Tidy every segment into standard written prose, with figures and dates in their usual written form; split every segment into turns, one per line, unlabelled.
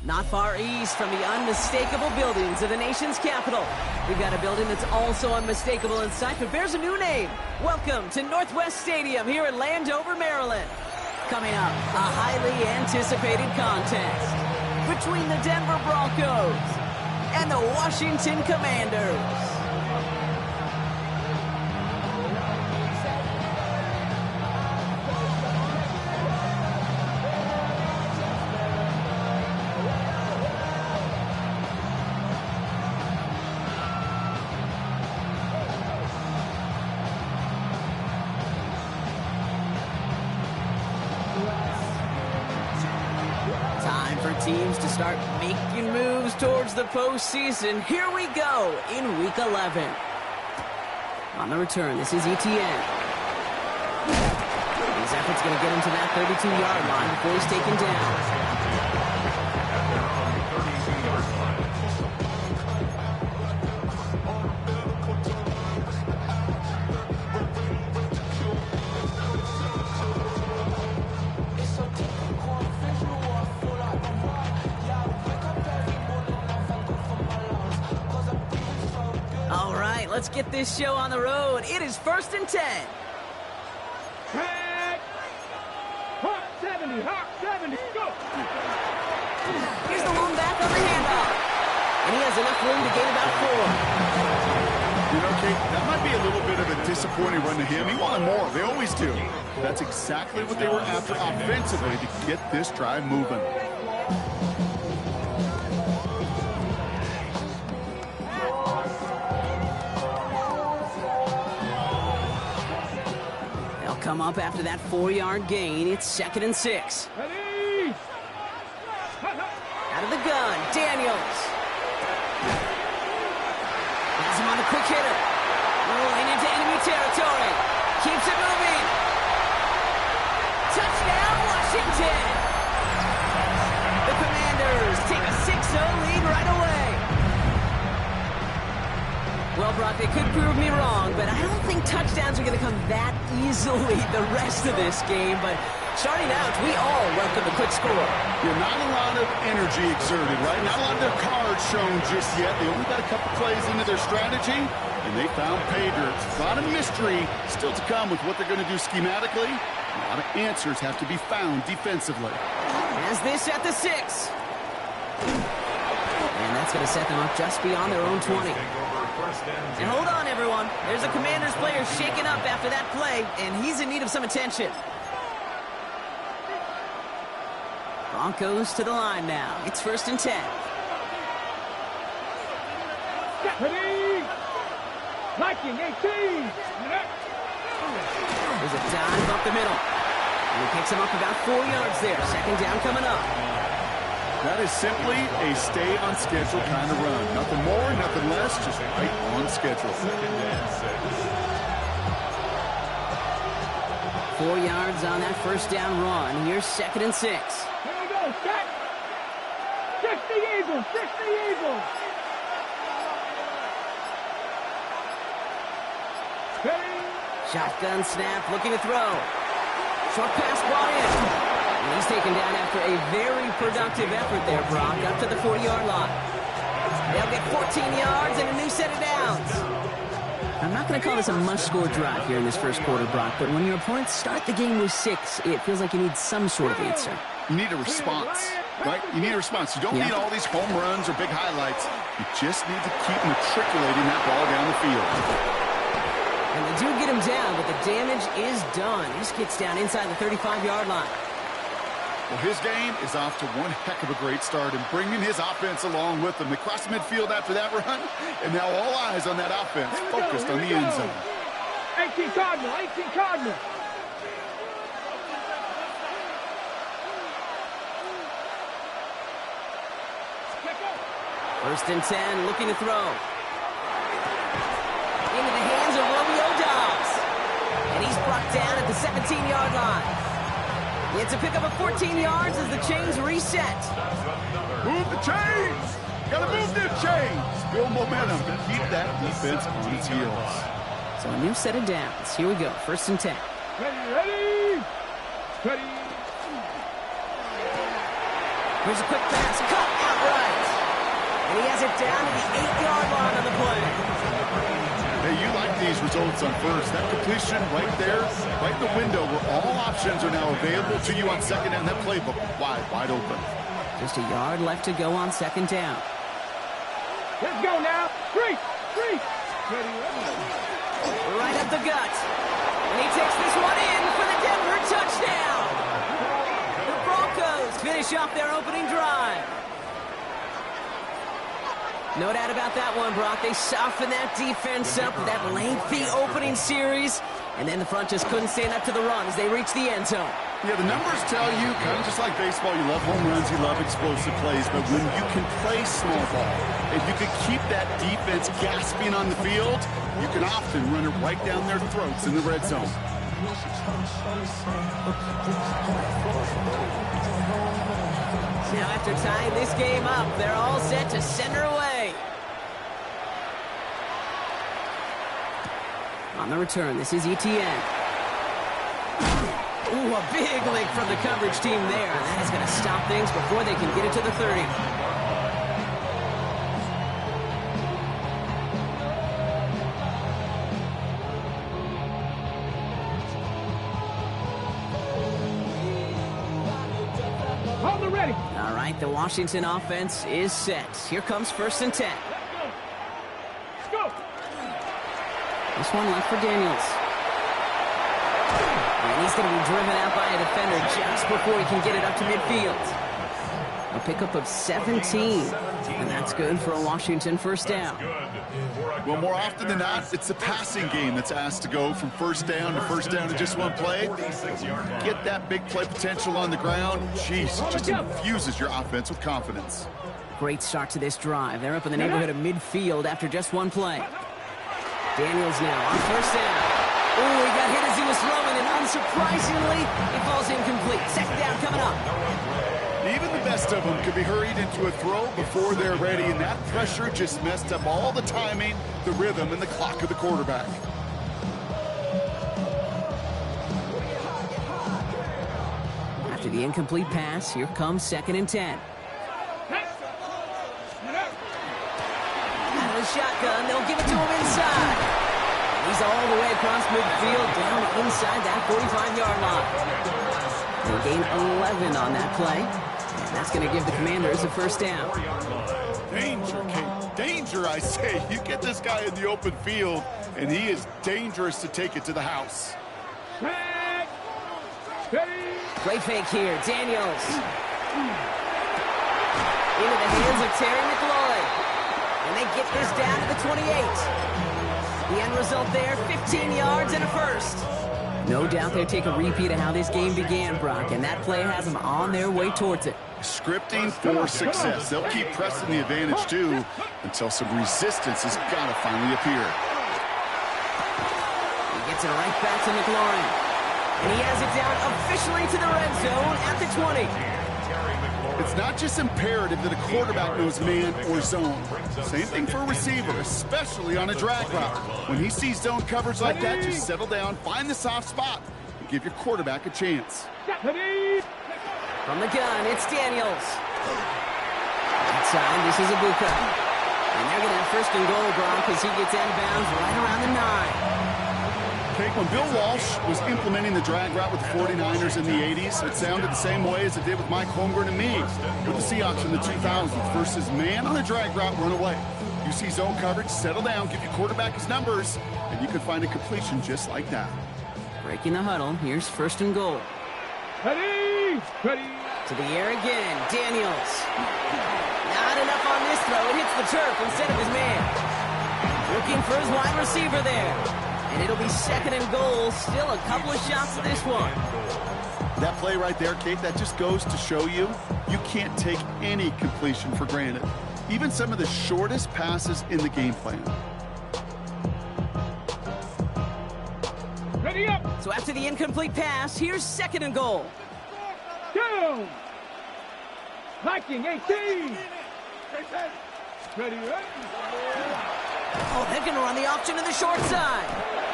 Not far east from the unmistakable buildings of the nation's capital, we've got a building that's also unmistakable in sight, but bears a new name. Welcome to Northwest Stadium here in Landover, Maryland. Coming up, a highly anticipated contest between the Denver Broncos and the Washington Commanders. Teams to start making moves towards the postseason. Here we go in Week 11. On the return, this is ETN. His effort's going to get him to that 32-yard line before he's taken down. Let's get this show on the road. It is 1st and 10.
Hawk 70, Hawk 70, go!
Here's the long back on the handoff. And he has enough room to gain about 4.
You know, Kate, that might be a little bit of a disappointing run to him. He wanted more. They always do. That's exactly what they were after offensively to get this drive moving.
Come up after that 4-yard gain. It's 2nd and 6.
Ready?
Out of the gun, Daniels. Has him on a quick hitter. Rolling into enemy territory. Keeps it moving. Touchdown, Washington. The Commanders take a 6-0 lead right away. Well, Brock, they could prove me wrong, but I don't think touchdowns are going to come that easily the rest of this game. But starting out, we all welcome a quick score.
Yeah, not a lot of energy exerted, right? Not a lot of their cards shown just yet. They only got a couple plays into their strategy, and they found pay dirt. A lot of mystery still to come with what they're going to do schematically. A lot of answers have to be found defensively.
As this at the 6. And that's going to set them up just beyond their own 20. And hold on, everyone. There's a Commanders player shaken up after that play, and he's in need of some attention. Broncos to the line now. It's 1st and 10.
Ready? Liking 18.
There's a dive up the middle. And he picks him up about 4 yards there. 2nd down coming up.
That is simply a stay-on-schedule kind of run. Nothing more, nothing less, just right on schedule.
4 yards on that 1st down run. Here's 2nd and 6.
Here we go, set. 60 Eagles, 60 Eagles. Ready?
Shotgun snap, looking to throw. Short pass brought in. And he's taken down after a very productive effort there, Brock, up to the 40-yard line. They'll get 14 yards and a new set of downs. I'm not going to call this a must-score drive here in this first quarter, Brock, but when your opponents start the game with 6, it feels like you need some sort of answer.
You need a response, right? You need a response. You don't need all these home runs or big highlights. You just need to keep matriculating that ball down the field.
And they do get him down, but the damage is done. He just gets down inside the 35-yard line.
Well, his game is off to one heck of a great start and bringing his offense along with him. They crossed midfield after that run, and now all eyes on that offense, focused on the end zone.
18 Cardinal, 18 Cardinal.
First and 10, looking to throw. Into the hands of Romeo Dobbs. And he's brought down at the 17-yard line. It's a pickup of 14 yards as the chains reset.
Move the chains! Gotta move them chains! Build momentum to keep that defense on its heels.
So a new set of downs. Here we go, 1st and 10.
Ready, ready, ready.
Here's a quick pass, cut outright. And he has it down to the 8-yard line on the play.
Hey, you like these results on first. That completion right there, right in the window where all options are now available to you on second down. That playbook wide open.
Just a yard left to go on second down.
Let's go now. Three.
Right up the gut. And he takes this one in for the Denver touchdown. The Broncos finish off their opening drive. No doubt about that one, Brock. They softened that defense up with that lengthy opening series, and then the front just couldn't stand up to the run as they reached the end zone.
Yeah, the numbers tell you, kind of just like baseball, you love home runs, you love explosive plays, but when you can play small ball, if you can keep that defense gasping on the field, you can often run it right down their throats in the red zone.
Now after tying this game up, they're all set to send her away. On the return, this is Etienne. Ooh, a big lick from the coverage team there. That is going to stop things before they can get it to the 30.
Hold it ready.
All right, the Washington offense is set. Here comes 1st and 10.
Let's go.
This one left for Daniels. And he's going to be driven out by a defender just before he can get it up to midfield. A pickup of 17. And that's good for a Washington first down.
Well, more often than not, it's the passing game that's asked to go from first down to just one play. Get that big play potential on the ground. Jeez, it just infuses your offense with confidence.
Great start to this drive. They're up in the neighborhood of midfield after just one play. Daniels now on first down. Oh, he got hit as he was throwing, and unsurprisingly, it falls incomplete. Second down coming up.
Even the best of them could be hurried into a throw before they're ready, and that pressure just messed up all the timing, the rhythm, and the clock of the quarterback.
After the incomplete pass, here comes 2nd and 10. Out of the shotgun, they'll give it to him inside. He's all the way across midfield, down inside that 45-yard line. They'll gain 11 on that play. And that's going to give the Commanders a first down.
Danger, Kate. Danger, I say. You get this guy in the open field, and he is dangerous to take it to the house.
Set. Ready.
Play fake here. Daniels. Into the hands of Terry McLaurin. And they get this down to the 28. The end result there, 15 yards and a first. No doubt they'll take a repeat of how this game began, Brock, and that play has them on their way towards it.
Scripting for success. They'll keep pressing the advantage, too, until some resistance has got to finally appear.
He gets it right back to McLaurin. And he has it down officially to the red zone at the 20.
It's not just imperative that a quarterback knows man or zone. Same thing for a receiver, especially on a drag route. When he sees zone coverage like that, just settle down, find the soft spot, and give your quarterback a chance.
From the gun, it's Daniels. Outside, this is Ibuka. And they're going to have 1st and goal, Brock, as he gets out of bounds right around the 9.
Okay, when Bill Walsh was implementing the drag route with the 49ers in the 80s, it sounded the same way as it did with Mike Holmgren and me with the Seahawks in the 2000s versus man on a drag route, run away. You see zone coverage, settle down, give your quarterback his numbers, and you can find a completion just like that.
Breaking the huddle, here's 1st and goal.
Ready.
To the air again, Daniels. Not enough on this throw, it hits the turf instead of his man. Looking for his wide receiver there. And it'll be 2nd and goal. Still a couple of shots to this one.
That play right there, Kate, that just goes to show you, you can't take any completion for granted. Even some of the shortest passes in the game plan.
Ready up.
So after the incomplete pass, here's 2nd and goal.
Down. Viking 18. Ready.
Oh, they're going to run the option to the short side.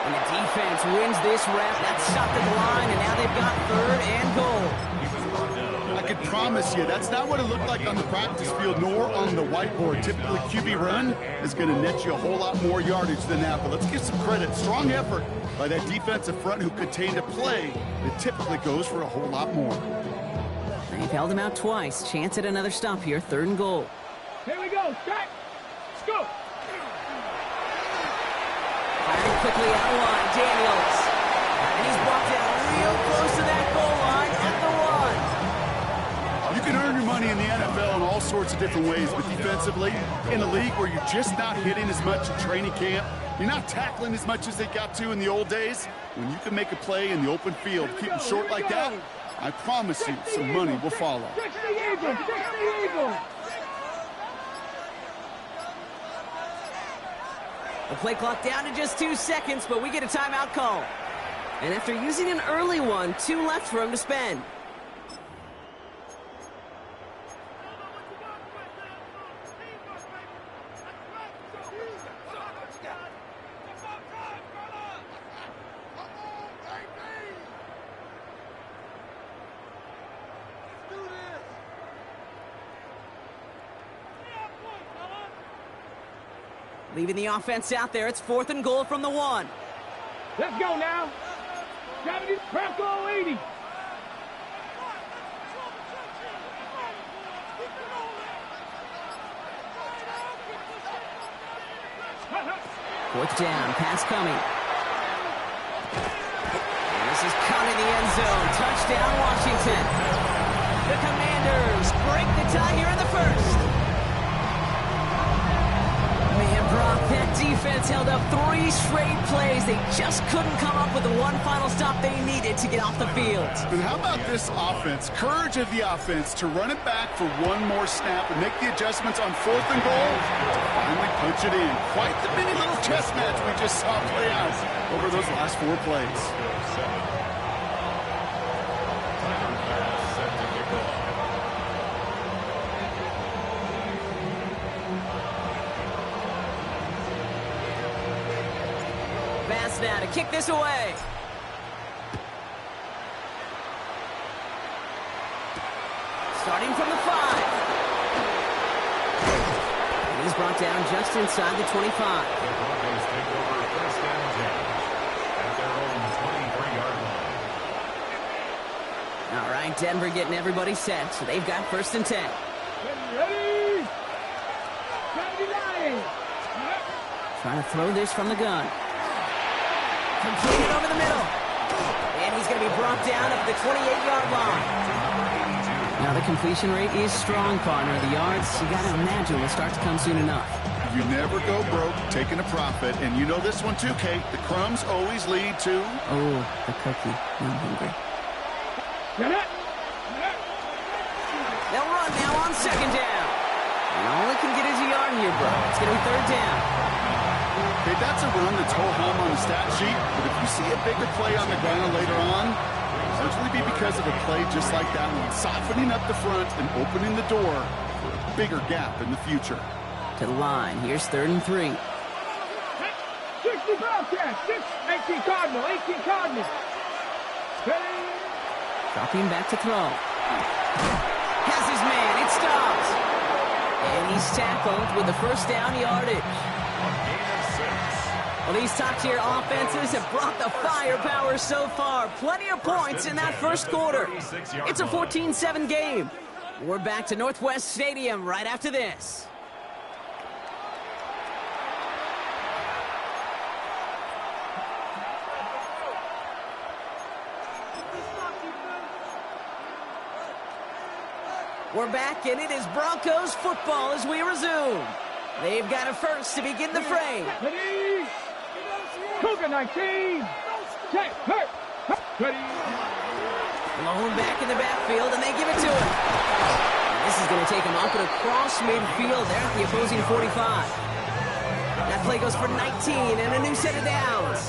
And the defense wins this rep. That stopped at the line, and now they've got 3rd and goal.
I I promise you, that's not what it looked like on the practice field nor on the whiteboard. Typically, QB run is going to net you a whole lot more yardage than that. But let's give some credit. Strong effort by that defensive front who contained a play that typically goes for a whole lot more.
They've held him out twice. Chance at another stop here. 3rd and goal.
Here we go. Set. Let's go.
Firing quickly out of line. Daniels. And he's brought down real close to that goal line at the 1.
You can earn your money in the NFL in all sorts of different ways, but defensively, in a league where you're just not hitting as much at training camp, you're not tackling as much as they got to in the old days, when you can make a play in the open field, keep them short like that, I promise you some money will follow.
60 Eagles. 60 Eagles.
The play clock down to just 2 seconds, but we get a timeout call. And after using an early one, 2 left for him to spend. Leaving the offense out there. It's 4th and goal from the 1.
Let's go now. 70 Bronco 80.
Fourth down. Pass coming. And this is caught in the end zone. Touchdown, Washington. The Commanders break the tie here in the 1st. Man, Brock, that defense held up 3 straight plays. They just couldn't come up with the one final stop they needed to get off the field.
And how about this offense? Courage of the offense to run it back for one more snap and make the adjustments on 4th and goal to finally punch it in. Quite the mini little chess match we just saw play out over those last 4 plays.
Now to kick this away. Starting from the 5. And he's brought down just inside the 25.
The Broncos take over 1st and 10 at their own 23-yard line.
All right, Denver getting everybody set, so they've got 1st and 10.
Ready? 79.
Trying to throw this from the gun. Completed over the middle. And he's going to be brought down at the 28-yard line. Now the completion rate is strong, partner. The yards, you got to imagine, will start to come soon enough.
You never go broke taking a profit, and you know this one too, Kate. The crumbs always lead to...
Oh, the cookie. I'm hungry. They'll run now on 2nd down. And all it can get is a yard here, bro. It's going to be 3rd down.
Okay, that's a run that's ho-hum on the stat sheet, but if you see a bigger play on the ground later on, it'll largely be because of a play just like that one, softening up the front and opening the door for a bigger gap in the future.
To the line. Here's 3rd and 3.
60 Bobcats. 18 Cardinal. 18 Cardinal. Ready?
Dropping back to throw. Has his man. It stops. And he's tackled with the 1st down yardage. Well, these top-tier offenses have brought the firepower so far. Plenty of points in that 1st quarter. It's a 14-7 game. We're back to Northwest Stadium right after this. We're back, and it is Broncos football as we resume. They've got a 1st to begin the fray.
Ready? Cougar 19. Check. Hurt. Ready?
Blown back in the backfield, and they give it to him. And this is going to take him up and across midfield there at the opposing 45. That play goes for 19 and a new set of downs.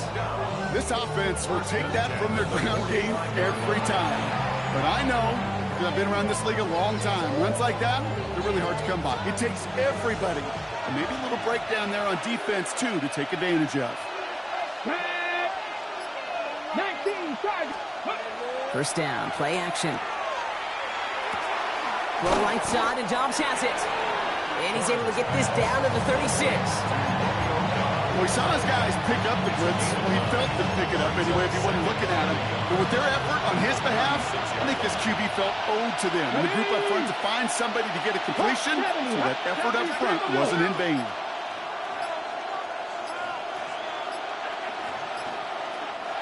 This offense will take that from their ground game every time. But I know, because I've been around this league a long time, runs like that, they're really hard to come by. It takes everybody, and maybe a little breakdown there on defense, too, to take advantage of.
19,
1st down, play action. Throw right side, and Dobbs has it. And he's able to get this down to the 36.
Well, we saw his guys pick up the blitz. Well, he felt them pick it up anyway if he wasn't looking at him. But with their effort on his behalf, I think this QB felt owed to them. And the group up front to find somebody to get a completion, so that effort up front wasn't in vain.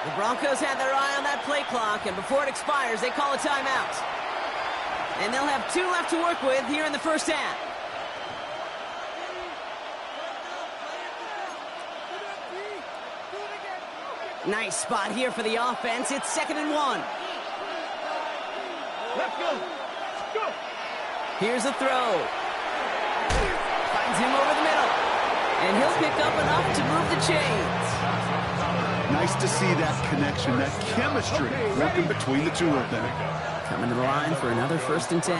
The Broncos had their eye on that play clock, and before it expires, they call a timeout. And they'll have 2 left to work with here in the first half. Nice spot here for the offense. It's 2nd and 1.
Let's go. Go.
Here's a throw. Finds him over the middle. And he'll pick up enough to move the chains.
Nice to see that connection, that chemistry working between the two of them.
Coming to the line for another 1st and 10.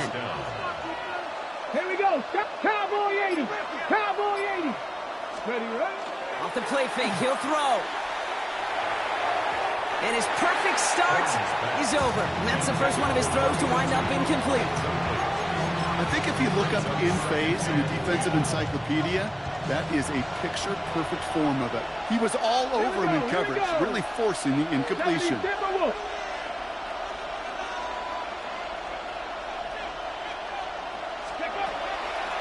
Here we go. Cowboy 80. Cowboy 80. Ready, right?
Off the play fake, he'll throw. And his perfect start is over. And that's the first one of his throws to wind up incomplete.
I think if you look up in phase in the defensive encyclopedia, that is a picture-perfect form of it. He was all over him in coverage, really forcing the incompletion.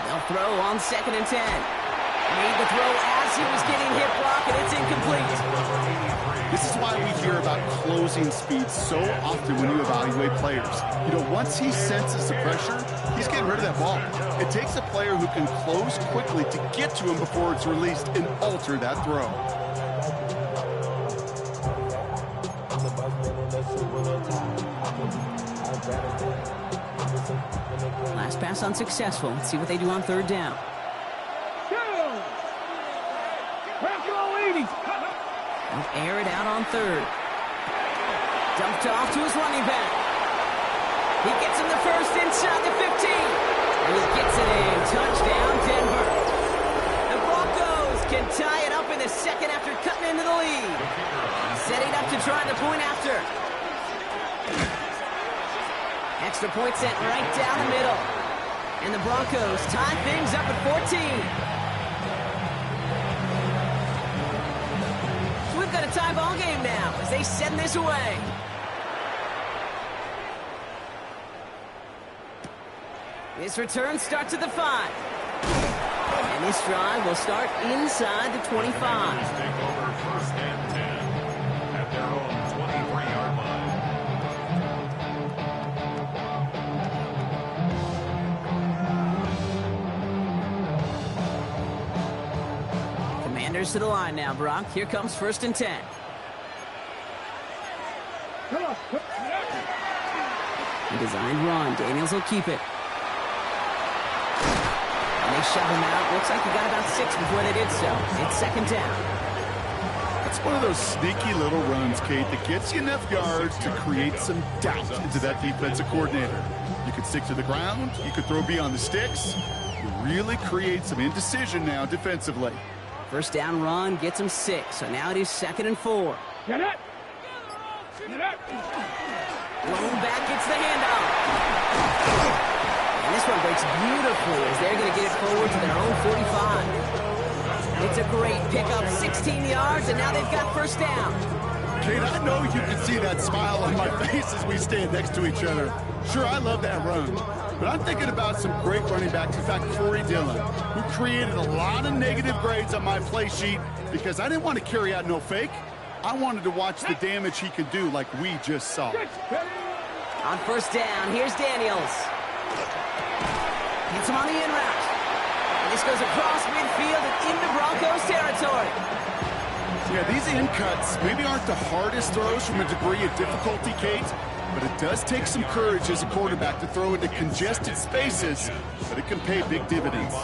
They'll throw on 2nd and 10. Made the throw as he was getting hit, Brock, and it's incomplete.
This is why we hear about closing speed so often when you evaluate players. You know, once he senses the pressure, he's getting rid of that ball. It takes a player who can close quickly to get to him before it's released and alter that throw.
Last pass unsuccessful. Let's see what they do on 3rd down. They'll air it out on 3rd. Dumped off to his running back. He gets him the first inside the 15. And he gets it in. Touchdown, Denver. The Broncos can tie it up in the 2nd after cutting into the lead. Setting up to try the point after. Extra point sent right down the middle. And the Broncos tie things up at 14. We've got a tie ball game now as they send this away. This return starts at the 5. And this drive will start inside the 25.
Take over 1st and 10 at their own 23-yard line.
Commanders to the line now, Brock. Here comes 1st and 10. A designed run. Daniels will keep it. And they shove him out. Looks like he got about 6 before they did so. It's 2nd down.
It's one of those sneaky little runs, Kate, that gets you enough yards to create some doubt into that defensive coordinator. You could stick to the ground. You could throw beyond the sticks. You really create some indecision now defensively.
1st down run gets him 6. So now it is 2nd and 4.
Get it. Get it.
Blown back gets the handoff. And this one breaks beautifully as they're going to get it forward to their own 45. It's a great pickup, 16 yards, and now they've got 1st down.
Kate, I know you can see that smile on my face as we stand next to each other. Sure, I love that run, but I'm thinking about some great running backs. In fact, Corey Dillon, who created a lot of negative grades on my play sheet because I didn't want to carry out no fake. I wanted to watch the damage he could do like we just saw.
On 1st down, here's Daniels. Gets him on the in route. And this goes across midfield and into Broncos territory.
Yeah, these in cuts maybe aren't the hardest throws from a degree of difficulty, Kate, but it does take some courage as a quarterback to throw into congested spaces, but it can pay big dividends.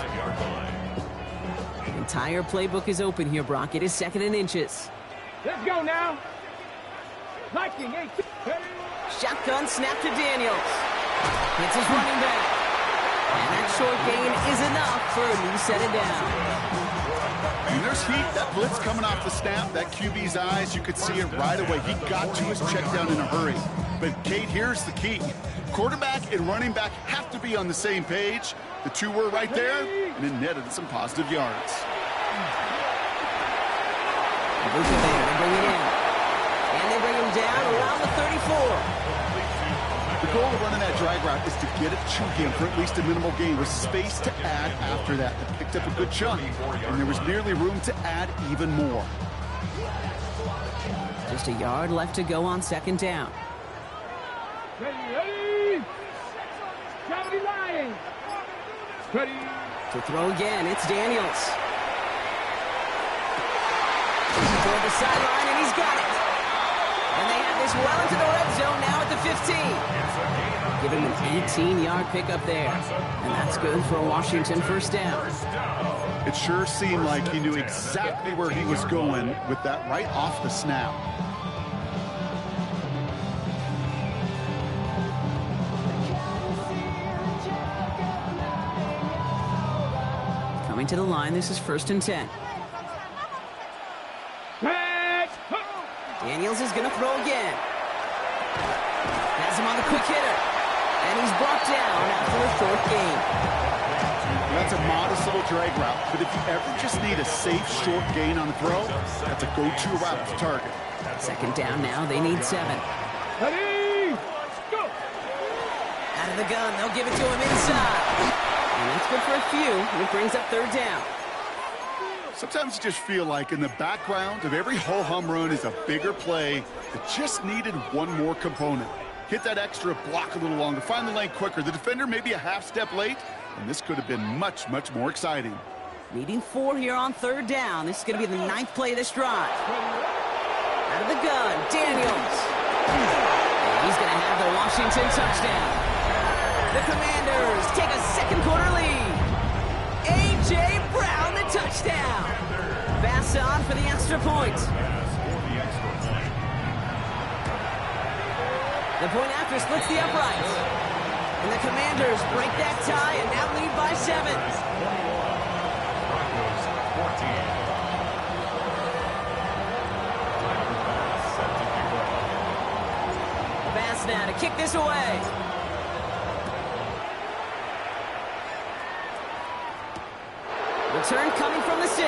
The entire playbook is open here, Brock. It is 2nd and inches.
Let's go now. Viking 8.
Shotgun snap to Daniels. Hits his running back. And that short gain is enough for a new set it down.
And there's heat. That blitz coming off the snap, that QB's eyes, you could see it right away. He got to his check down in a hurry. But, Kate, here's the key. Quarterback and running back have to be on the same page. The two were right there, and it netted some positive yards.
They bring it in. And they bring him down around the 34.
The goal of running that drag route is to get it to him for at least a minimal gain with space to add after that. They picked up a good chunk, and there was nearly room to add even more.
Just a yard left to go on second down.
Ready. County Lions. Ready.
To throw again, it's Daniels. Toward the sideline, and he's got it. And they have this well into the red zone now at the 15. Giving him an 18-yard pickup there. And that's good for a Washington first down.
It sure seemed like he knew exactly where he was going with that right off the snap.
Coming to the line, this is 1st and 10. Daniels is going to throw again. Has him on the quick hitter. And he's brought down after a short gain.
That's a modest little drag route, but if you ever just need a safe short gain on the throw, that's a go-to route to target.
Second down now, they need 7.
Ready. Go.
Out of the gun, they'll give it to him inside. And that's good for a few, and it brings up 3rd down.
Sometimes you just feel like in the background of every ho-hum run is a bigger play that just needed one more component. Hit that extra block a little longer, find the lane quicker. The defender may be a half step late, and this could have been much, much more exciting.
Needing 4 here on 3rd down. This is going to be the 9th play of this drive. Out of the gun, Daniels. And he's going to have the Washington touchdown. The Commanders take a second quarter lead. A.J. Brown, the touchdown. Pass on for the extra point. The point after splits the uprights. And the Commanders break that tie and now lead by 7. Pass now to kick this away. Return coming from the 6.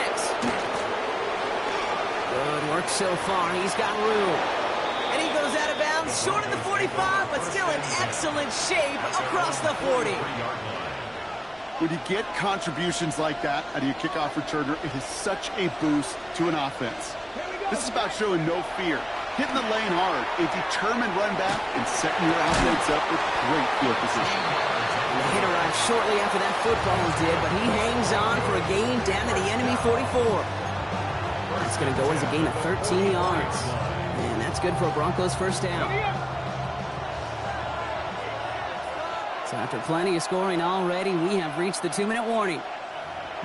Good work so far. He's got room. And he goes out of bounds, short of the 45, but still in excellent shape across the 40.
When you get contributions like that out of your kickoff returner, it is such a boost to an offense. This is about showing no fear, hitting the lane hard, a determined run back, and setting your offense up with great field position.
And the hit arrived shortly after that football did, but he hangs on for a gain down to the enemy 44. That's going to go as a gain of 13 yards. And that's good for a Broncos first down. So after plenty of scoring already, we have reached the 2-minute warning.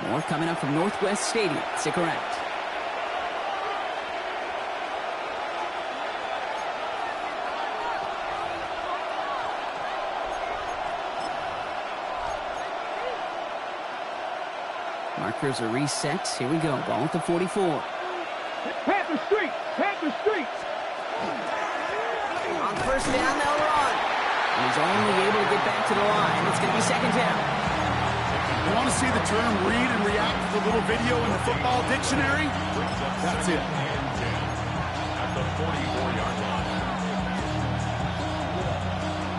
More coming up from Northwest Stadium. Stick around. Markers are reset. Here we go. Ball at the 44.
Panther Street. Panther Street.
On first down, they'll run. And he's only able to get back to the line. It's going to be second down.
You want to see the term read and react to the little video in the football dictionary? That's it.
At the 44-yard line.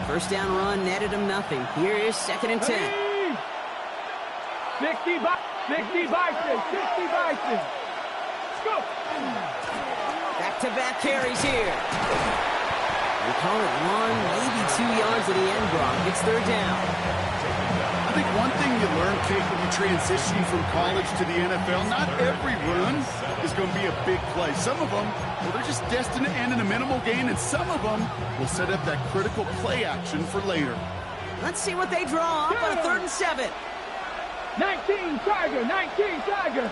First down run netted him nothing. Here is 2nd and 10.
60 Bison. 60 Bison. Go.
Back-to-back carries here. We call it 1, maybe 2 yards at the end, Brock. It's 3rd down.
I think one thing you learn, Kate, when you transition from college to the NFL, not every run is going to be a big play. Some of them, well, they're just destined to end in a minimal gain, and some of them will set up that critical play action for later.
Let's see what they draw up on a 3rd and 7.
19 Tiger. 19 Tiger.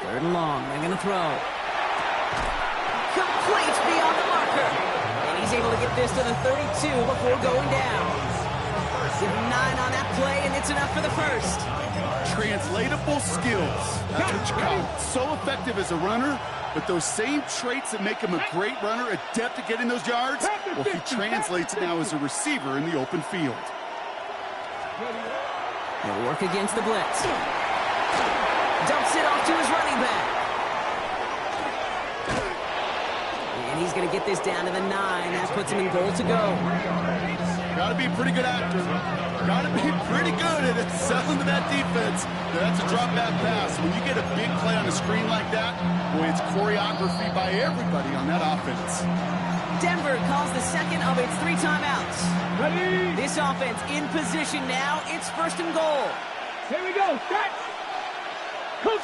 Third and long. They're going to throw. Complete beyond the marker. And he's able to get this to the 32 before going down. Give him 9 on that play, and it's enough for the first.
Translatable skills. That's what you call it. So effective as a runner, But those same traits that make him a great runner, adept at getting those yards, well, he translates it now as a receiver in the open field.
He'll work against the blitz. Dumps it off to his running back. And he's going to get this down to the 9. That puts him in goal to go.
Got to be a pretty good actor. Got to be pretty good at selling to that defense. That's a drop back pass. When you get a big play on the screen like that, boy, it's choreography by everybody on that offense.
Denver calls the second of its 3 timeouts.
Ready?
This offense in position now. It's first and goal.
Here we go. Set. Cook.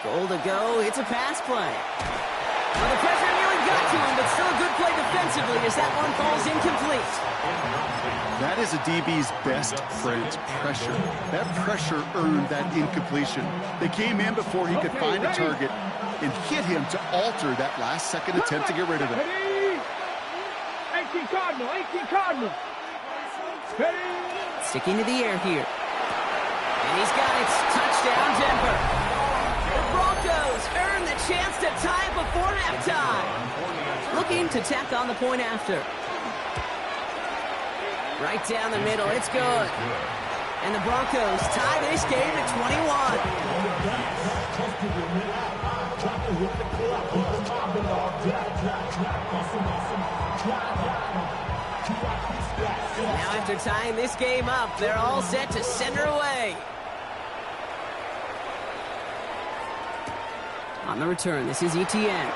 Goal to go. It's a pass play. Well, the pressure nearly got to him, but still a good play defensively as that one falls incomplete.
That is a DB's best friend, pressure. That pressure earned that incompletion. They came in before he could find a target and hit him to alter that last-second attempt to get rid of it.
Ready? 18 Cardinal. 18 Cardinal. Ready?
Sticking to the air here. And he's got it. Touchdown, Denver. The Broncos earn the chance to tie it before halftime. Looking to tack on the point after. Right down the middle. It's good. And the Broncos tie this game at 21. Now after tying this game up, they're all set to send her away. On the return, this is ETN.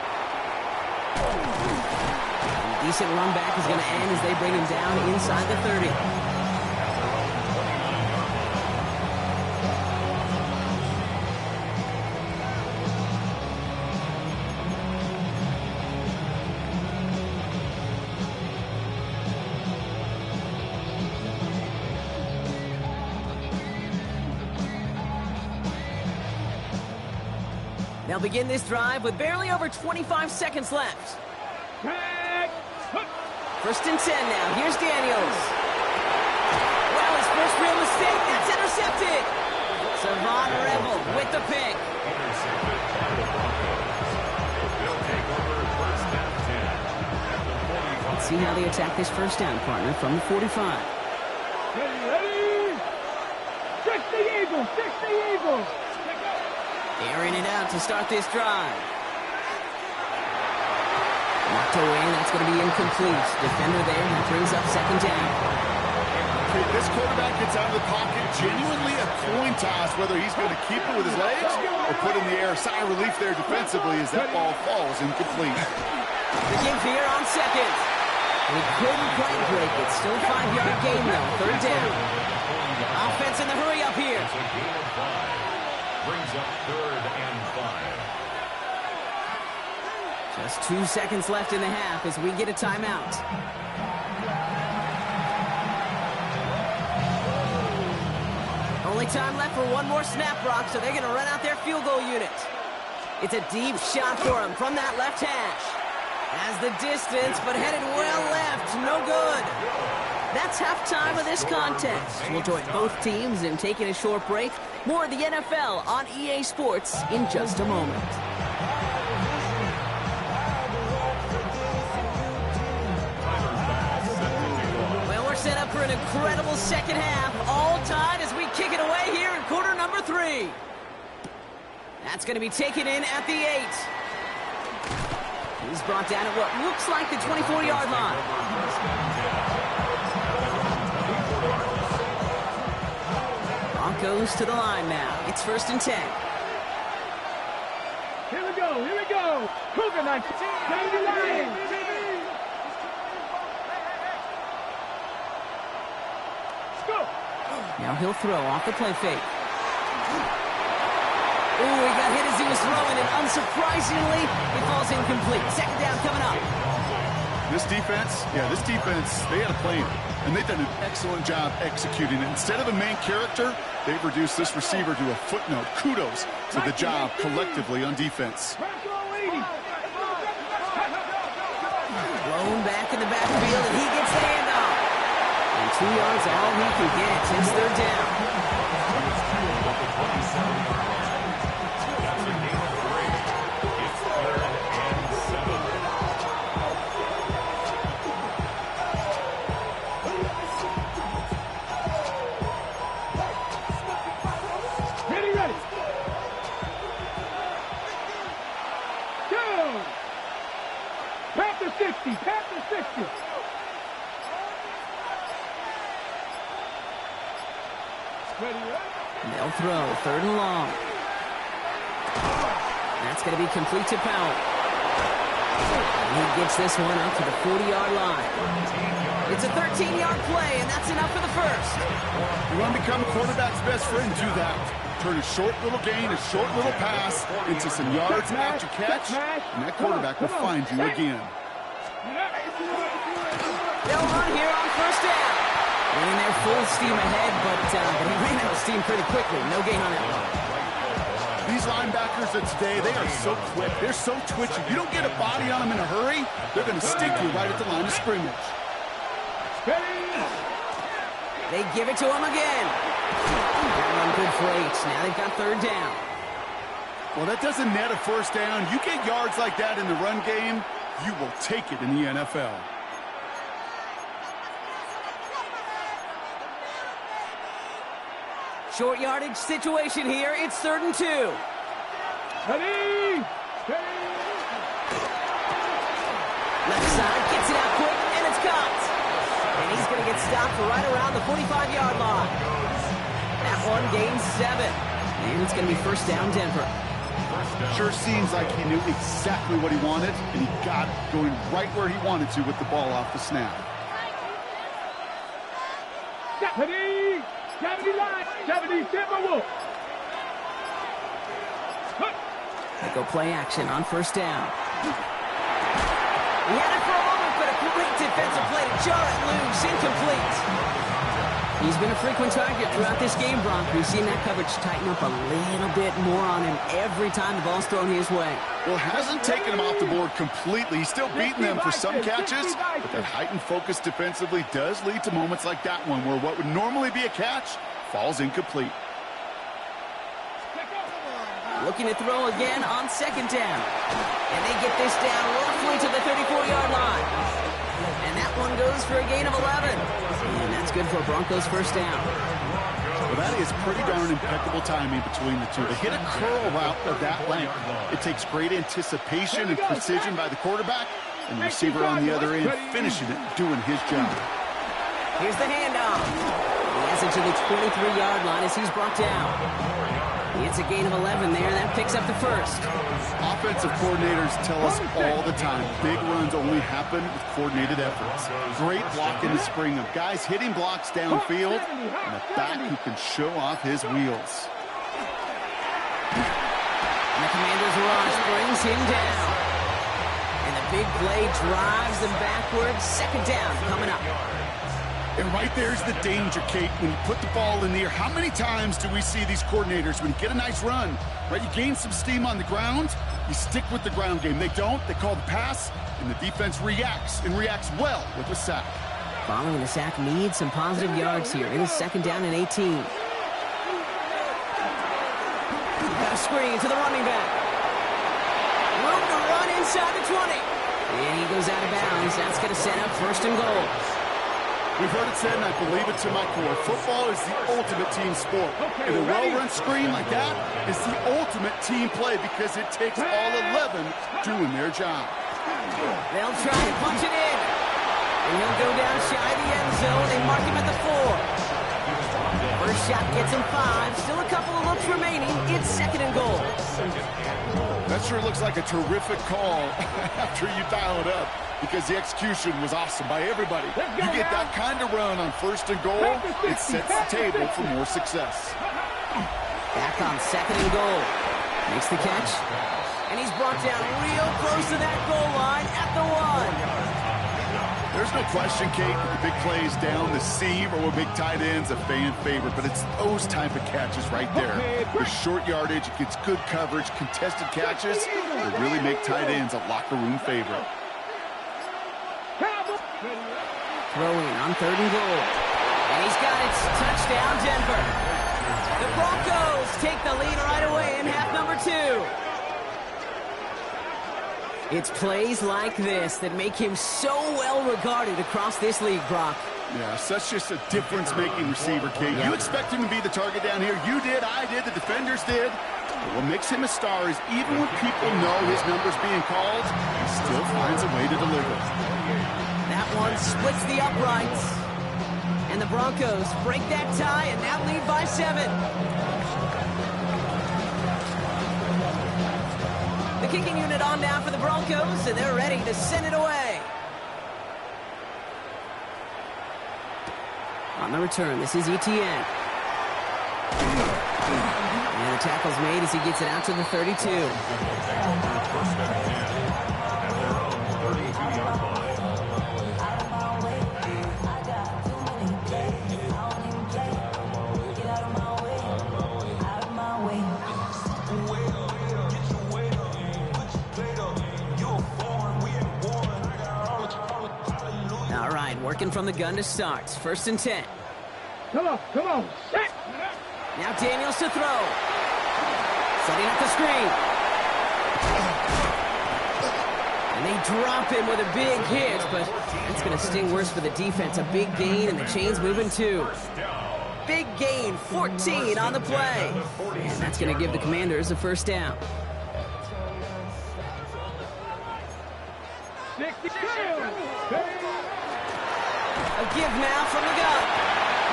A decent run back is going to end as they bring him down inside the 30. They'll begin this drive with barely over 25 seconds left. First and 10 now. Here's Daniels. Well, his first real mistake. That's intercepted. Savon Revel with the pick. Let's see how they attack this first down, partner, from the 45.
Ready? 60 Eagles. 60 Eagles.
Airing it out to start this drive. Knocked away, that's going to be incomplete. Defender there, that brings up second down.
Okay, this quarterback gets out of the pocket, genuinely a coin toss, whether he's going to keep it with his legs or put in the air. Sigh of relief there defensively as that ball falls incomplete.
The give here on second. He couldn't quite break it. Still 5-yard gain, though. Third down. Offense in the hurry up here.
Brings up 3rd and 5.
Just 2 seconds left in the half as we get a timeout. Only time left for one more snap, Brock, so they're going to run out their field goal unit. It's a deep shot for him from that left hash. Has the distance, but headed well left. No good. That's halftime of this contest. We'll join both teams in taking a short break. More of the NFL on EA Sports in just a moment. Well, we're set up for an incredible second half. All tied as we kick it away here in quarter number 3. That's going to be taken in at the 8. He's brought down at what looks like the 24-yard line. Broncos to the line now. It's first and 10.
Here we go. Here we go. Cougar 19.
Now he'll throw off the play fake. Ooh, he got hit as he was throwing, and unsurprisingly, it falls incomplete. Second down coming up.
This defense, they had a plan, and they've done an excellent job executing it. Instead of a main character, they've reduced this receiver to a footnote. Kudos to the job collectively on defense.
Blown back in the backfield, and he gets the handoff. And 2 yards are all he can get. It's third down. They'll throw, 3rd and long. That's going to be complete to Powell. And he gets this one up to the 40-yard line. It's a 13-yard play, and that's enough for the first.
You want to become a quarterback's best friend, do that. Turn a short little gain, a short little pass into some yards after catch, and that quarterback will find you again.
They'll run here on 1st down. Running their full steam ahead, but he ran out of steam pretty quickly. No gain on that one.
These linebackers of today, they are so quick. They're so twitchy. You don't get a body on them in a hurry, they're going to stick you right at the line of scrimmage.
They give it to him again. That run good for 8. Now they've got 3rd down.
Well, that doesn't net a 1st down. You get yards like that in the run game, you will take it in the NFL.
Short yardage situation here. It's 3rd and 2.
Ready?
Left side gets it out quick, and it's caught. And he's going to get stopped right around the 45-yard line. That one gains 7. And it's going to be 1st down, Denver.
Sure seems like he knew exactly what he wanted, and he got it going right where he wanted to with the ball off the snap.
Ready? 70 line. 70 Timberwolves.
They go play action on 1st down. He had it for a moment, but a great defensive play to jar it loose, incomplete. He's been a frequent target throughout this game, Brock. We've seen that coverage tighten up a little bit more on him every time the ball's thrown his way.
Well, hasn't taken him off the board completely. He's still beating them for some catches, but that heightened focus defensively does lead to moments like that one where what would normally be a catch falls incomplete.
Looking to throw again on 2nd down. And they get this down roughly to the 34-yard line. And that one goes for a gain of 11. And that's good for Broncos 1st down.
Well, that is pretty darn impeccable timing between the two. They hit a curl route of that length. It takes great anticipation and precision by the quarterback, and the receiver on the other end finishing it, doing his job.
Here's the handoff. He has it to the 23-yard line as he's brought down. It's a gain of 11 there. That picks up the 1st.
Offensive coordinators tell us all the time, big runs only happen with coordinated efforts. Great blocking to spring them. Guys hitting blocks downfield, and a back who can show off his wheels.
And the Commanders rush brings him down. And the big play drives them backwards. 2nd down coming up.
And right there's the danger, Kate. When you put the ball in the air, how many times do we see these coordinators, when you get a nice run, right, you gain some steam on the ground, you stick with the ground game. They don't. They call the pass, and the defense reacts, and reacts well with the sack.
Following the sack needs some positive yards here. It is 2nd down and 18. Got a screen to the running back. Room to run inside the 20. And he goes out of bounds. That's going to set up 1st and goal.
We've heard it said, and I believe it to my core, football is the ultimate team sport. And a well-run screen like that is the ultimate team play because it takes all 11 doing their job.
They'll try to punch it in. And he'll go down shy of the end zone. They mark him at the 4. First shot gets him 5. Still a couple of looks remaining. It's 2nd and goal.
That sure looks like a terrific call after you dial it up, because the execution was awesome by everybody. You get that kind of run on 1st and goal, it sets the table for more success.
Back on 2nd and goal. Makes the catch. And he's brought down real close to that goal line at the 1.
There's no question, Kate, that the big plays down the seam or with big tight ends a fan favorite, but it's those type of catches right there. The short yardage, it gets good coverage, contested catches that really make tight ends a locker room favorite.
Throwing on 3rd and goal. And he's got it. Touchdown, Denver. The Broncos take the lead right away in half number 2. It's plays like this that make him so well regarded across this league, Brock.
Yeah, such just a difference-making receiver, Kate. You expect him to be the target down here. You did, I did, the defenders did. But what makes him a star is even when people know his number's being called, he still finds a way to deliver.
That one splits the uprights. And the the Broncos break that tie and now lead by 7. The kicking unit on now for the Broncos, and they're ready to send it away. On the return, this is Etienne. And the tackle's made as he gets it out to the 32.
First and 10 at their own 32-yard line.
All right, working from the gun to start. First and 10.
Come on, set.
Now Daniels to throw. Setting up the screen. And they drop him with a big hit, but that's going to sting worse for the defense. A big gain, and the chain's moving too. Big gain, 14 on the play. And that's going to give the Commanders a first down.
62.
A give now from the gun.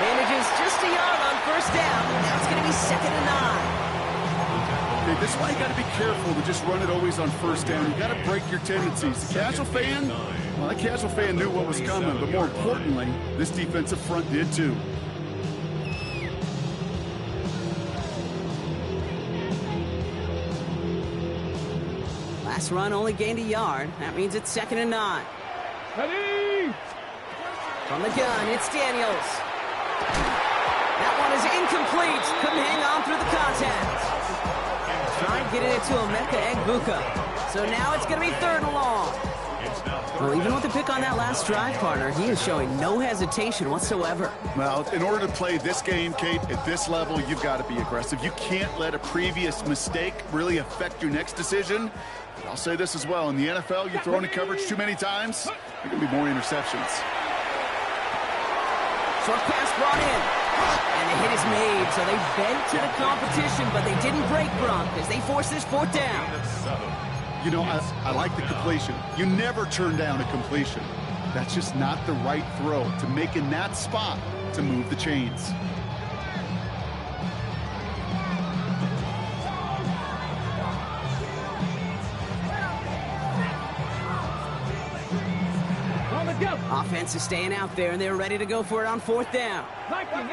Manages just a yard on first down. Now it's going to be 2nd and 9.
Okay, this is why you got to be careful to just run it always on first down. You got to break your tendencies. The casual fan, well, that casual fan knew what was coming, but more importantly, this defensive front did too.
Last run only gained a yard. That means it's 2nd and 9.
Ready.
From the gun, it's Daniels. That one is incomplete. Couldn't hang on through the contact. Tried getting it to Emeka Egbuka. So now it's going to be 3rd and long. Well, even with the pick on that last drive, partner, he is showing no hesitation whatsoever.
Well, in order to play this game, Kate, at this level, you've got to be aggressive. You can't let a previous mistake really affect your next decision. But I'll say this as well. In the NFL, you throw into coverage too many times, there can be more interceptions.
Short pass brought in. And the hit is made, so they bent to the competition, but they didn't break Gronk as they force this 4th down.
You know, I like the completion. You never turn down a completion. That's just not the right throw to make in that spot to move the chains.
Offense is staying out there, and they're ready to go for it on 4th down.
19, 18.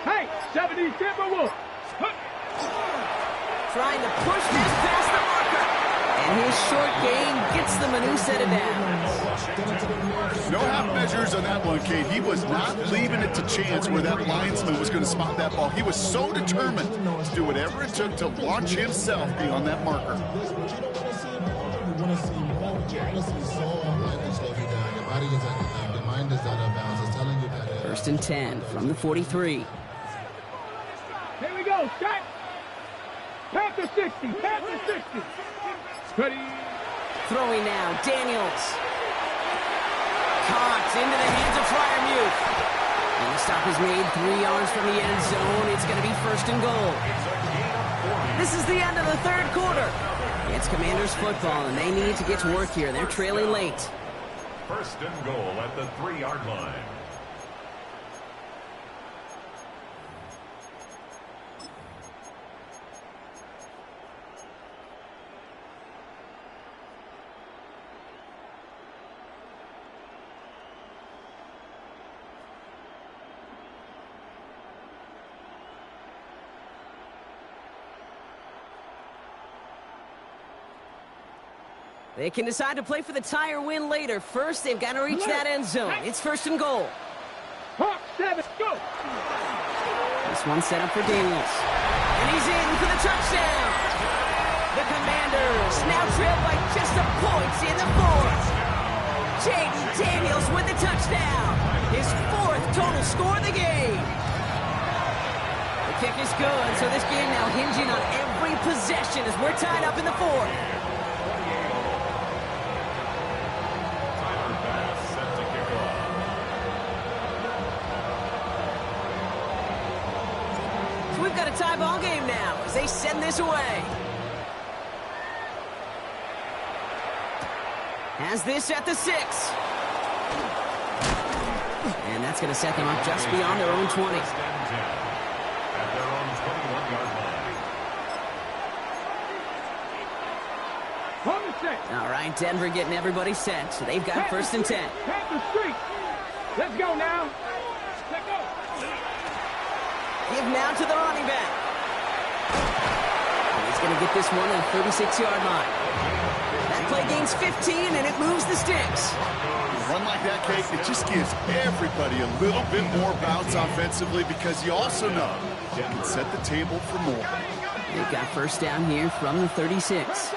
Hey, 70 Timberwolves.
Trying to push this past the marker. And his short gain gets them a new set of downs.
No half measures on that one, Kate. He was not leaving it to chance where that linesman was going to spot that ball. He was so determined to do whatever it took to launch himself beyond that marker.
First and 10 from the 43.
Here we go, set. Panther 60, Panther 60. Ready.
Throwing now, Daniels. Caught into the hands of Fryermuth. And the stop is made 3 yards from the end zone. It's going to be 1st and goal. This is the end of the 3rd quarter. It's Commanders football, and they need to get to work here. They're trailing late.
1st and goal at the 3-yard line.
They can decide to play for the tie or win later. First, they've got to reach that end zone. It's 1st and goal.
Hawk 7, go!
This one set up for Daniels. And he's in for the touchdown. The Commanders now trail by just a point in the 4th. Jaden Daniels with the touchdown. His 4th total score of the game. The kick is good, so this game now hinging on every possession as we're tied up in the 4th. We've got a tie ball game now as they send this away. Has this at the 6. And that's going to set them up just beyond their own 20.
At their own 21-yard line.
All right, Denver getting everybody set. So they've got first and 10.
Pass the street. Let's go now. Let's go.
Give now to the running back. And he's going to get this one at the 36-yard line. That play gains 15, and it moves the sticks.
A run like that, Kate, it just gives everybody a little bit more bounce offensively because you also know you can set the table for more.
They've got first down here from the 36.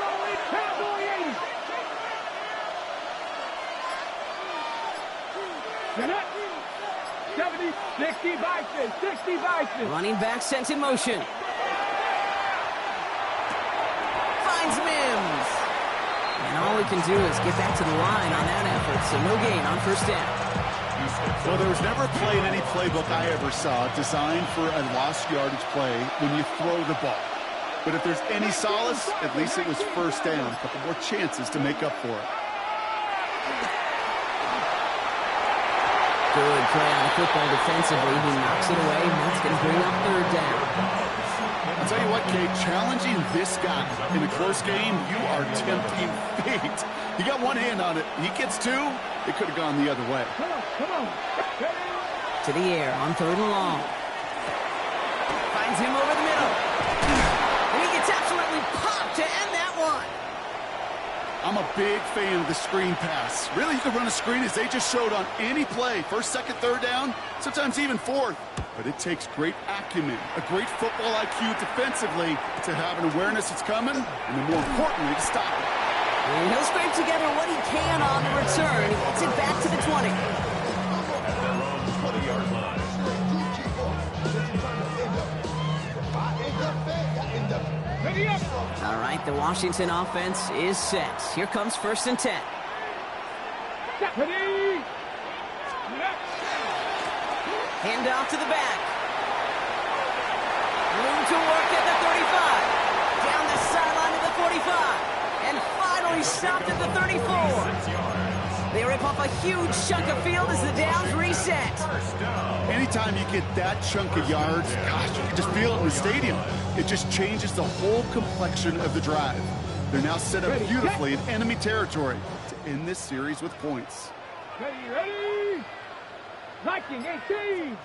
70, 60 Bison, 60 Bison.
Running back sent in motion. Finds Mims. And all he can do is get back to the line on that effort, so no gain on first down.
Well, there was never a play in any playbook I ever saw designed for a lost yardage play when you throw the ball. But if there's any solace, at least it was first down. A couple more chances to make up for it.
Good play on the football defensively. He knocks it away, and that's going to bring up third down.
I'll tell you what, Kate, challenging this guy in a close game, you are tempting fate. He got one hand on it. He gets two. It could have gone the other way.
Come on.
To the air on third and long. Finds him over the middle. And he gets absolutely popped to end that one.
I'm a big fan of the screen pass. Really, you can run a screen as they just showed on any play. First, second, third down, sometimes even fourth. But it takes great acumen, a great football IQ defensively to have an awareness it's coming, and then more importantly, to stop it.
And he'll scrape together what he can on the return. He gets it back to the 20.
At their own 20-yard line.
Ready up.
All right, the Washington offense is set. Here comes first and 10.
Ready.
Hand off to the back. Room to work at the 35. Down the sideline to the 45. And finally stopped at the 34. They rip off a huge chunk of field as the downs reset.
Anytime you get that chunk of yards, gosh, you can just feel it in the stadium. It just changes the whole complexion of the drive. They're now set up beautifully in enemy territory to end this series with points.
Ready. Viking 18.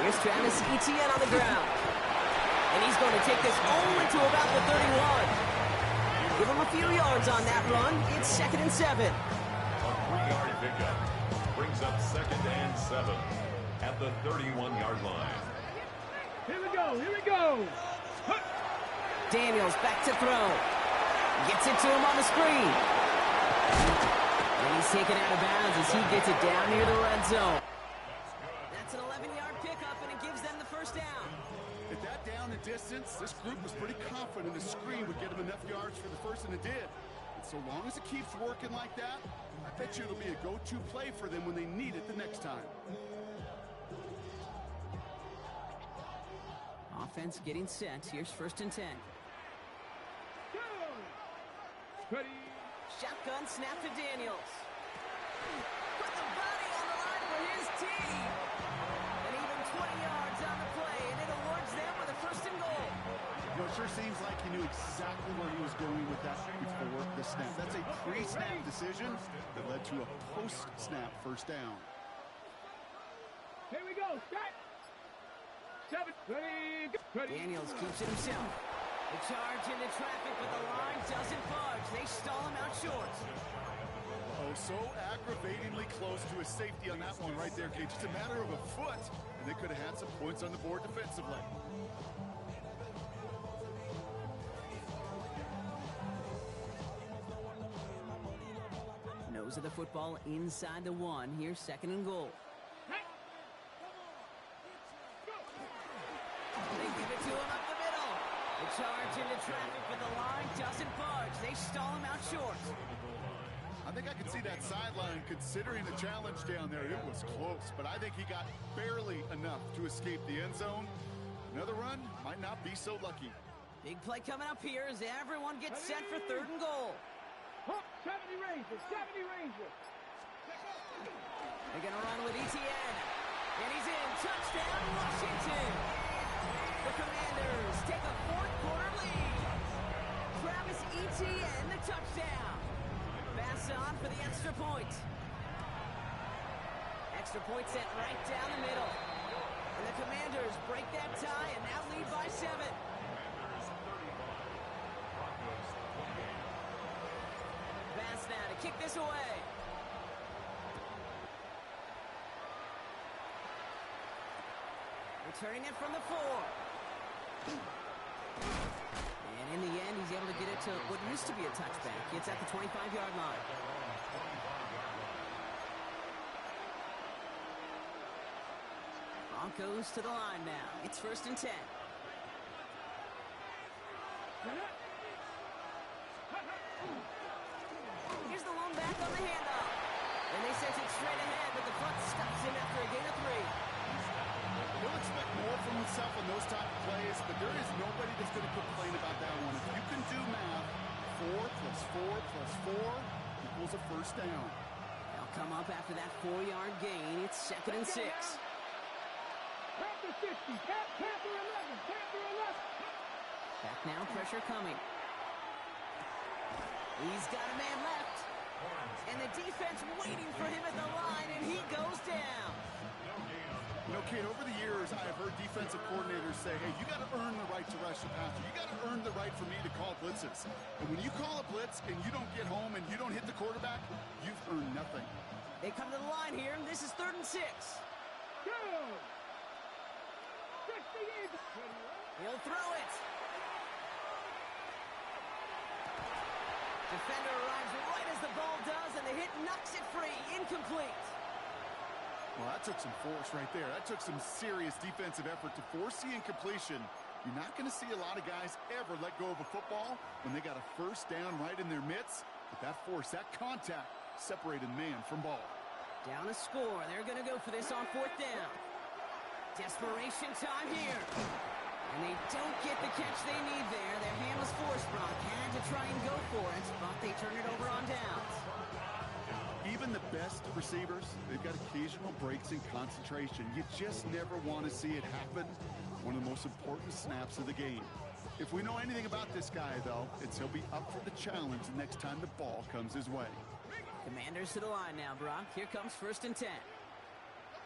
Here's Travis Etienne on the ground. And he's going to take this only to about the 31. Give him a few yards on that run. It's second and 7.
A 3-yard pickup brings up second and 7 at the 31-yard line.
Here we go.
Daniels back to throw. Gets it to him on the screen. And he's taken out of bounds as he gets it down near the red zone. That's an 11-yard pickup, and it gives them the first down.
At that down and distance, this group was pretty confident the screen would get them enough yards for the first, and it did. And so long as it keeps working like that, I bet you it'll be a go-to play for them when they need it the next time.
Offense getting set. Here's first and 10.
Ready.
Shotgun snap to Daniels. Put the body on the line for his team. And even 20 yards on the play, and it awards them with a first and goal.
You know, it sure seems like he knew exactly where he was going with that before the snap. That's a pre-snap decision that led to a post-snap first down.
Here we go. Set. 7. Ready.
Daniels keeps it himself. The charge into traffic, but the line doesn't budge. They stall him out short.
Oh, so aggravatingly close to a safety on that one right there, Kate. Just a matter of a foot, and they could have had some points on the board defensively.
Nose of the football inside the 1. Here's second and goal. They give it to him up the middle. The charge into traffic, but the line doesn't budge. They stall him out short.
I think I could see that sideline considering the challenge down there. It was close, but I think he got barely enough to escape the end zone. Another run might not be so lucky.
Big play coming up here as everyone gets set for third and goal.
70 Rangers.
They're going gonna run with Etienne. And he's in. Touchdown, Washington. The Commanders take a fourth-quarter lead. Travis Etienne, the touchdown. Pass on for the extra point. Extra point sent right down the middle. And the Commanders break that tie and now lead by 7.
Commanders 35, Broncos 28.
Pass now to kick this away. Returning it from the 4. And in the end, he's able to get it to what used to be a touchback. It's at the 25-yard line. Broncos to the line now. It's 1st and 10. Here's the lone back on the handoff. And they sent it straight ahead, but the front stops him after a gain of 3.
He'll expect more from himself on those type of plays, but there is nobody that's going to complain about that one. If you can do math, 4 plus 4 plus 4 equals a first down.
They'll come up after that 4-yard gain. It's 2nd and 6.
Panther 60, Panther 11, Panther 11.
Back now, pressure coming. He's got a man left. And the defense waiting for him at the line, and he goes down.
You know, Kate, over the years, I have heard defensive coordinators say, hey, you got to earn the right to rush the passer. You got to earn the right for me to call blitzes. And when you call a blitz and you don't get home and you don't hit the quarterback, you've earned nothing.
They come to the line here, and this is 3rd and 6.
Good. 60 Eagles.
He'll throw it. Defender arrives right as the ball does, and the hit knocks it free. Incomplete.
Well, that took some force right there. That took some serious defensive effort to force the incompletion. You're not going to see a lot of guys ever let go of a football when they got a first down right in their midst. But that force, that contact, separated man from ball.
Down a score. They're going to go for this on 4th down. Desperation time here. And they don't get the catch they need there. Their hand was forced, Brock. Had to try and go for it, but they turn it over on downs.
Even the best receivers, they've got occasional breaks in concentration. You just never want to see it happen. One of the most important snaps of the game. If we know anything about this guy, though, it's he'll be up for the challenge the next time the ball comes his way.
Commanders to the line now, Brock. Here comes 1st and 10.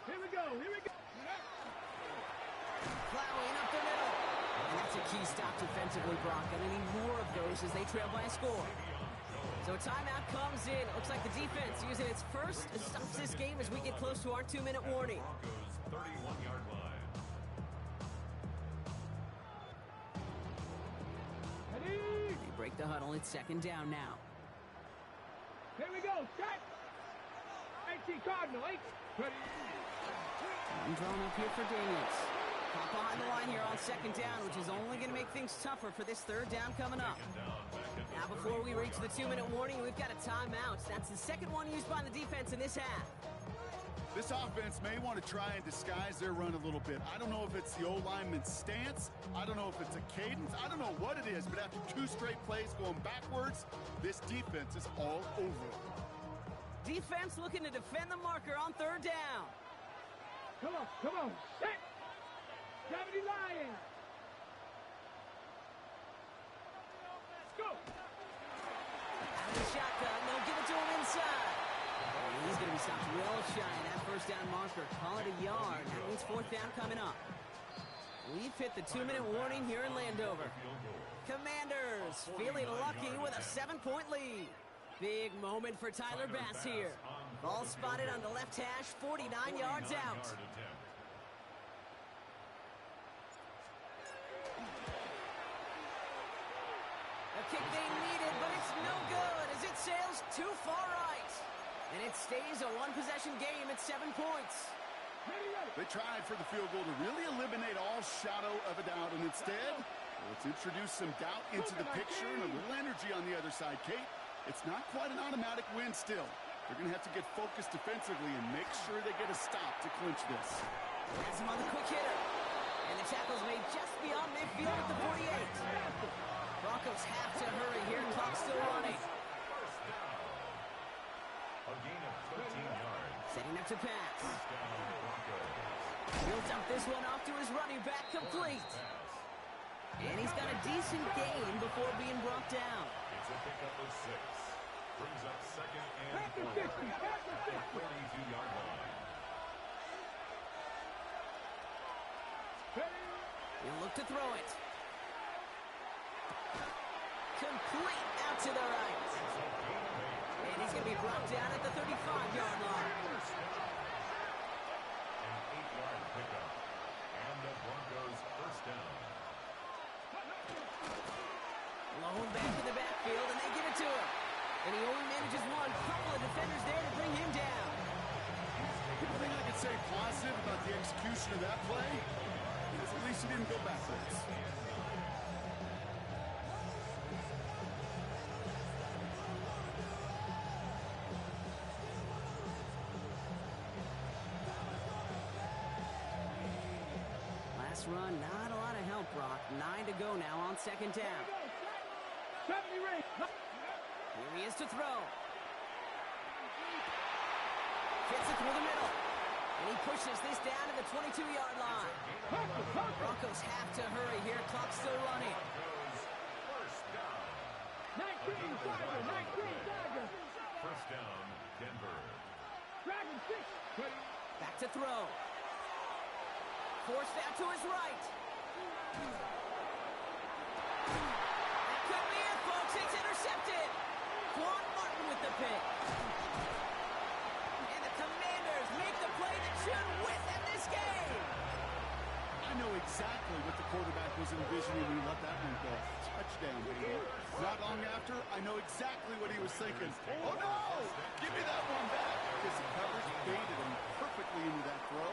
Here we go, here we go.
Plowing up the middle. And that's a key stop defensively, Brock. And they need more of those as they trail by a score. So a timeout comes in. It looks like the defense using its first stops this game as we get close to our 2-minute warning.
Broncos 31-yard line.
Ready?
They break the huddle. It's 2nd down now.
Here we go, set. 18 Cardinal, 8. Ready?
I'm drawn up here for Daniels. Pop behind the line here on 2nd down, which is only going to make things tougher for this 3rd down coming up. Now, before we reach the 2-minute warning, we've got a timeout. That's the second one used by the defense in this half.
This offense may want to try and disguise their run a little bit. I don't know if it's the O-lineman's stance. I don't know if it's a cadence. I don't know what it is, but after 2 straight plays going backwards, this defense is all over it.
Defense looking to defend the marker on 3rd down.
Come on, set. 70 Lions. Let's go.
Out of the shotgun, they'll give it to him inside. He's going to be stopped real shy of that 1st down marker. Call it a yard. That means 4th down coming up. We've hit the 2-minute warning here in Landover. Commanders feeling lucky with a 7-point lead. Big moment for Tyler Bass here. Ball spotted on the left hash, 49 yards out. A kick they needed, but it's no good as it sails too far right. And it stays a 1-possession game at 7 points.
They tried for the field goal to really eliminate all shadow of a doubt, and instead, let's introduce some doubt into the picture and a little energy on the other side. Kate, it's not quite an automatic win still. They're going to have to get focused defensively and make sure they get a stop to clinch this.
Has him on the quick hitter. And the tackle's made just beyond midfield at the 48. Broncos have to hurry here. Clock still running.
A gain of 13 yards.
Setting up to pass.
First down, Broncos.
He'll dump this one off to his running back, complete.
Pass.
And he's got a decent gain before being brought down.
It's a pickup of 6. Brings up second and
Back to
4
50,
at
back to
the
50.
42-yard line.
Ready?
He'll look to throw it. Complete out to the right.
It's a gain of 8.
And he's going to be brought down at the 35-yard line.
First down. An 8-yard pickup. And the Broncos first down.
Blown back in the backfield, and they give it to him. And he only manages one. Couple of defenders there to bring him down.
The thing I could say positive about the execution of that play is at least he didn't go backwards.
Last run, not a lot of help, Brock. 9 to go now on second down.
70 ring.
Here he is to throw. Gets it through the middle. And he pushes this down to the 22-yard line. Broncos have to hurry here. Clock's still running.
Broncos first down.
19 Tiger, 19 Tiger.
First down, Denver.
Dragon 6. Ready?
Back to throw. Forced out to his right. That could be it, folks. It's intercepted. Quan Martin with the pick. And the Commanders make the play that should win them this game.
I know exactly what the quarterback was envisioning when he let that one go. Touchdown, baby. Not long after, I know exactly what he was thinking. Oh, no! Give me that one back! Because the coverage baited him perfectly into that throw.